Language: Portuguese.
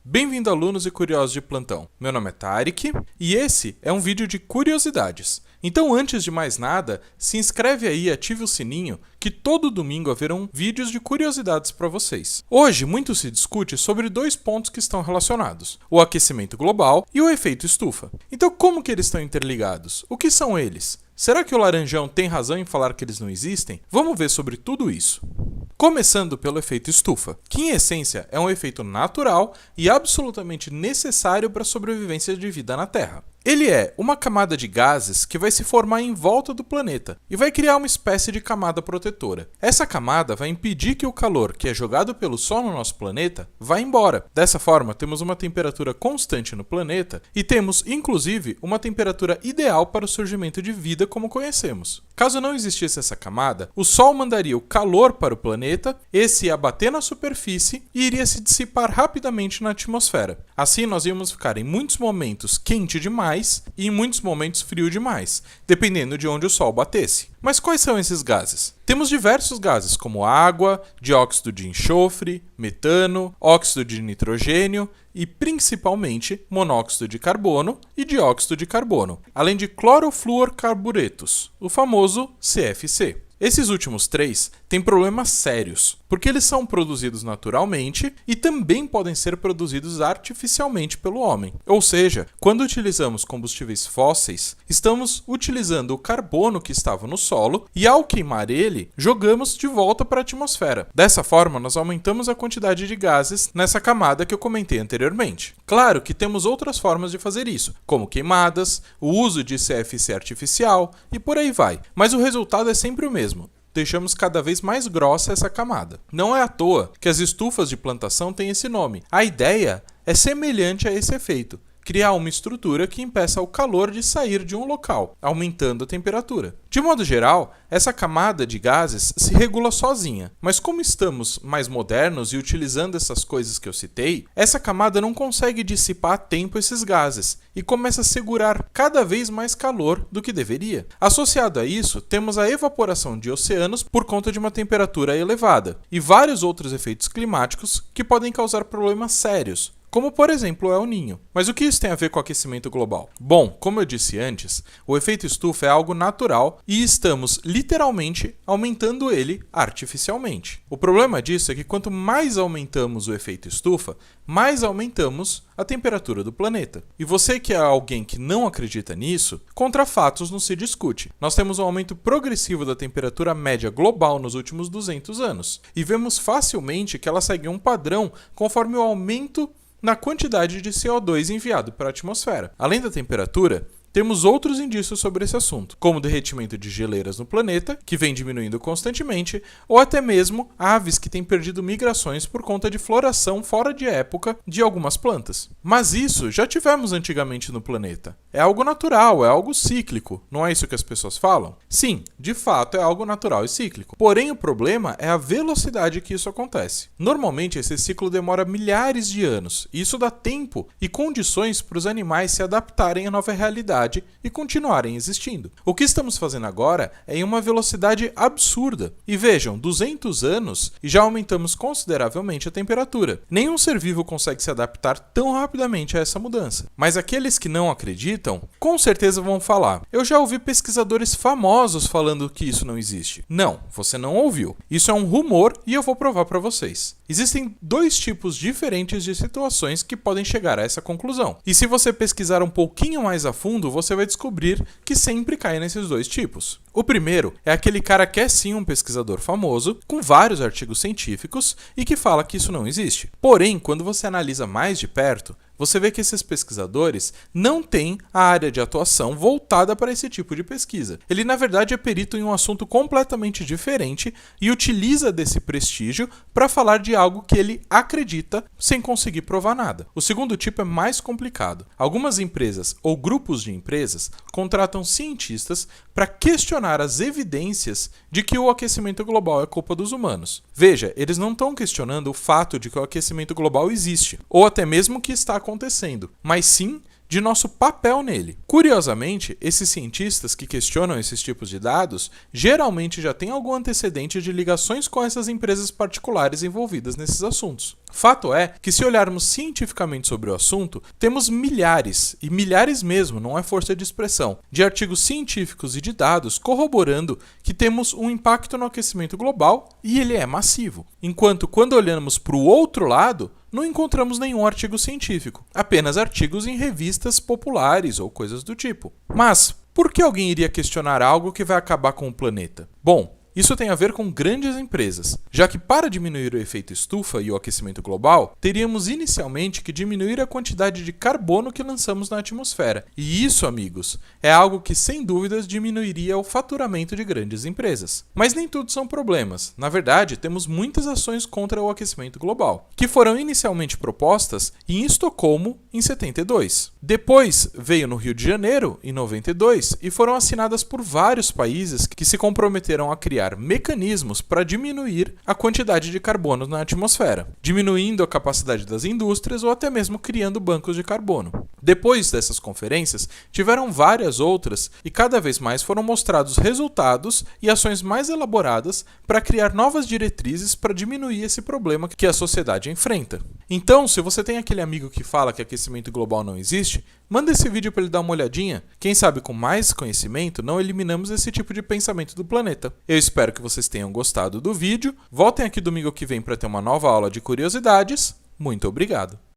Bem-vindo, alunos e curiosos de plantão. Meu nome é Tarek e esse é um vídeo de curiosidades. Então, antes de mais nada, se inscreve aí e ative o sininho que todo domingo haverão vídeos de curiosidades para vocês. Hoje, muito se discute sobre dois pontos que estão relacionados: o aquecimento global e o efeito estufa. Então, como que eles estão interligados? O que são eles? Será que o Laranjão tem razão em falar que eles não existem? Vamos ver sobre tudo isso. Começando pelo efeito estufa, que em essência é um efeito natural e absolutamente necessário para a sobrevivência de vida na Terra. Ele é uma camada de gases que vai se formar em volta do planeta e vai criar uma espécie de camada protetora. Essa camada vai impedir que o calor que é jogado pelo Sol no nosso planeta vá embora. Dessa forma, temos uma temperatura constante no planeta e temos, inclusive, uma temperatura ideal para o surgimento de vida como conhecemos. Caso não existisse essa camada, o Sol mandaria o calor para o planeta, esse ia bater na superfície e iria se dissipar rapidamente na atmosfera. Assim, nós íamos ficar em muitos momentos quente demais e em muitos momentos frio demais, dependendo de onde o Sol batesse. Mas quais são esses gases? Temos diversos gases, como água, dióxido de enxofre, metano, óxido de nitrogênio e, principalmente, monóxido de carbono e dióxido de carbono, além de clorofluorcarburetos, o famoso CFC. Esses últimos três têm problemas sérios, porque eles são produzidos naturalmente e também podem ser produzidos artificialmente pelo homem. Ou seja, quando utilizamos combustíveis fósseis, estamos utilizando o carbono que estava no solo e, ao queimar ele, jogamos de volta para a atmosfera. Dessa forma, nós aumentamos a quantidade de gases nessa camada que eu comentei anteriormente. Claro que temos outras formas de fazer isso, como queimadas, o uso de CFC artificial e por aí vai. Mas o resultado é sempre o mesmo. Deixamos cada vez mais grossa essa camada. Não é à toa que as estufas de plantação têm esse nome. A ideia é semelhante a esse efeito: criar uma estrutura que impeça o calor de sair de um local, aumentando a temperatura. De modo geral, essa camada de gases se regula sozinha, mas como estamos mais modernos e utilizando essas coisas que eu citei, essa camada não consegue dissipar a tempo esses gases e começa a segurar cada vez mais calor do que deveria. Associado a isso, temos a evaporação de oceanos por conta de uma temperatura elevada e vários outros efeitos climáticos que podem causar problemas sérios, como por exemplo o El Niño. Mas o que isso tem a ver com o aquecimento global? Bom, como eu disse antes, o efeito estufa é algo natural e estamos literalmente aumentando ele artificialmente. O problema disso é que quanto mais aumentamos o efeito estufa, mais aumentamos a temperatura do planeta. E você que é alguém que não acredita nisso, contra fatos não se discute. Nós temos um aumento progressivo da temperatura média global nos últimos 200 anos e vemos facilmente que ela segue um padrão conforme o aumento na quantidade de CO2 enviado para a atmosfera. Além da temperatura, temos outros indícios sobre esse assunto, como o derretimento de geleiras no planeta, que vem diminuindo constantemente, ou até mesmo aves que têm perdido migrações por conta de floração fora de época de algumas plantas. Mas isso já tivemos antigamente no planeta. É algo natural, é algo cíclico, não é isso que as pessoas falam? Sim, de fato é algo natural e cíclico. Porém, o problema é a velocidade que isso acontece. Normalmente, esse ciclo demora milhares de anos, e isso dá tempo e condições para os animais se adaptarem à nova realidade e continuarem existindo. O que estamos fazendo agora é em uma velocidade absurda. E vejam, 200 anos e já aumentamos consideravelmente a temperatura. Nenhum ser vivo consegue se adaptar tão rapidamente a essa mudança. Mas aqueles que não acreditam, com certeza vão falar: eu já ouvi pesquisadores famosos falando que isso não existe. Não, você não ouviu. Isso é um rumor e eu vou provar para vocês. Existem dois tipos diferentes de situações que podem chegar a essa conclusão. E se você pesquisar um pouquinho mais a fundo, você vai descobrir que sempre cai nesses dois tipos. O primeiro é aquele cara que é sim um pesquisador famoso, com vários artigos científicos e que fala que isso não existe. Porém, quando você analisa mais de perto, você vê que esses pesquisadores não têm a área de atuação voltada para esse tipo de pesquisa. Ele, na verdade, é perito em um assunto completamente diferente e utiliza desse prestígio para falar de algo que ele acredita sem conseguir provar nada. O segundo tipo é mais complicado. Algumas empresas ou grupos de empresas contratam cientistas para questionar as evidências de que o aquecimento global é culpa dos humanos. Veja, eles não estão questionando o fato de que o aquecimento global existe, ou até mesmo que está acontecendo, mas sim de nosso papel nele. Curiosamente, esses cientistas que questionam esses tipos de dados geralmente já têm algum antecedente de ligações com essas empresas particulares envolvidas nesses assuntos. Fato é que, se olharmos cientificamente sobre o assunto, temos milhares, e milhares mesmo, não é força de expressão, de artigos científicos e de dados corroborando que temos um impacto no aquecimento global e ele é massivo. Enquanto, quando olhamos para o outro lado, não encontramos nenhum artigo científico, apenas artigos em revistas populares ou coisas do tipo. Mas, por que alguém iria questionar algo que vai acabar com o planeta? Bom, isso tem a ver com grandes empresas, já que para diminuir o efeito estufa e o aquecimento global, teríamos inicialmente que diminuir a quantidade de carbono que lançamos na atmosfera. E isso, amigos, é algo que sem dúvidas diminuiria o faturamento de grandes empresas. Mas nem tudo são problemas. Na verdade, temos muitas ações contra o aquecimento global, que foram inicialmente propostas em Estocolmo em 72. Depois veio no Rio de Janeiro em 92 e foram assinadas por vários países que se comprometeram a criar mecanismos para diminuir a quantidade de carbono na atmosfera, diminuindo a capacidade das indústrias ou até mesmo criando bancos de carbono. Depois dessas conferências, tiveram várias outras e cada vez mais foram mostrados resultados e ações mais elaboradas para criar novas diretrizes para diminuir esse problema que a sociedade enfrenta. Então, se você tem aquele amigo que fala que aquecimento global não existe, manda esse vídeo para ele dar uma olhadinha. Quem sabe com mais conhecimento não eliminamos esse tipo de pensamento do planeta. Eu espero que vocês tenham gostado do vídeo. Voltem aqui domingo que vem para ter uma nova aula de curiosidades. Muito obrigado!